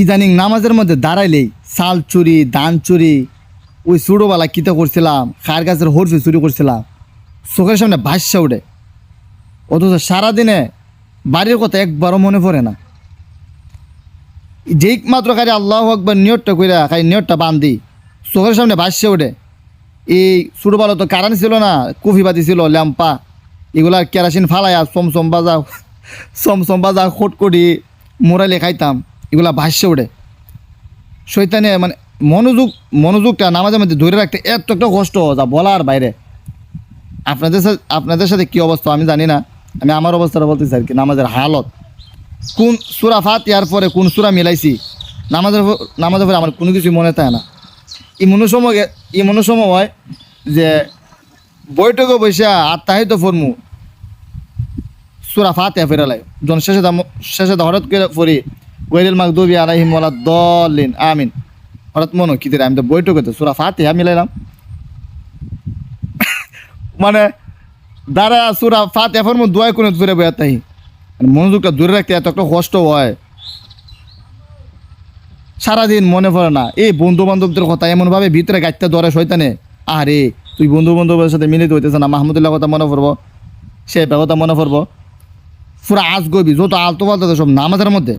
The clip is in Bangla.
ইদানিং নামাজের মধ্যে দাঁড়াইলেই চাল চুরি ধান চুরি ওই ছোটোবেলা কিতা করছিলাম খার গাছের হরফি চুরি করছিলাম চোখের সামনে ভাষ্যা উঠে, অথচ সারাদিনে বাড়ির কথা একবারও মনে পড়ে না। যেই মাত্র খালি আল্লাহ আকবার নিয়তটা কইরা খালি নিয়তটা বান্ধি চোখের সামনে ভাষ্যা উঠে। এই ছোটোবেলা তো কারেন্ট ছিল না, কফি বাতি ছিল, ল্যাম্পা, এগুলা কেরাসিন ফালাইয়া চমচম বাজা খটকটি মোরালে খাইতাম, এগুলা ভাষ্যে ওঠে। শৈতানে মানে মনোযোগটা নামাজের মধ্যে ধরে রাখতে এত একটা কষ্ট যা বলার বাইরে। আপনাদের সাথে কী অবস্থা আমি জানি না, আমি আমার অবস্থাটা বলতেছি আর কি। নামাজের হালত কোন সূরা ফাতিহার পরে কোন সূরা মিলাইছি নামাজের পরে আমার কোনো কিছু মনে থাকে না। এমন সময় হয় যে বৈঠকে বসে আত্মাহিত ফরমু সূরা ফাতিহা ফেরালাই যখন শেষে হঠাৎ করে পড়ি গৈরিল মাগদুবি আলাইহিম ওয়ালাদ-দাল্লিন আমিন, হঠাৎ মনে কি দিলে আমি তো বৈঠকে তো সূরা ফাতিহা মিলাইলাম। মানে দাঁড়া সূরা ফাতিহা ফরমু দোয়া কোনো ফিরে বইয়া তাই মনোযোগটা দূরে রাখতে এত একটা কষ্ট হয়, সারাদিন মনে পড়ে না। এই বন্ধু বান্ধবদের কথা এমনভাবে ভিতরে গাইতে ধরে শয়তানে, আরে তুই বন্ধু বান্ধবের সাথে মিলিত হইতেছে না, মাহমুদুল্লাহ কথা মনে পড়বো, সে কথা মনে পড়বো, পুরো আজ গবি যত আলতো পালতো সব নামাজের মধ্যে।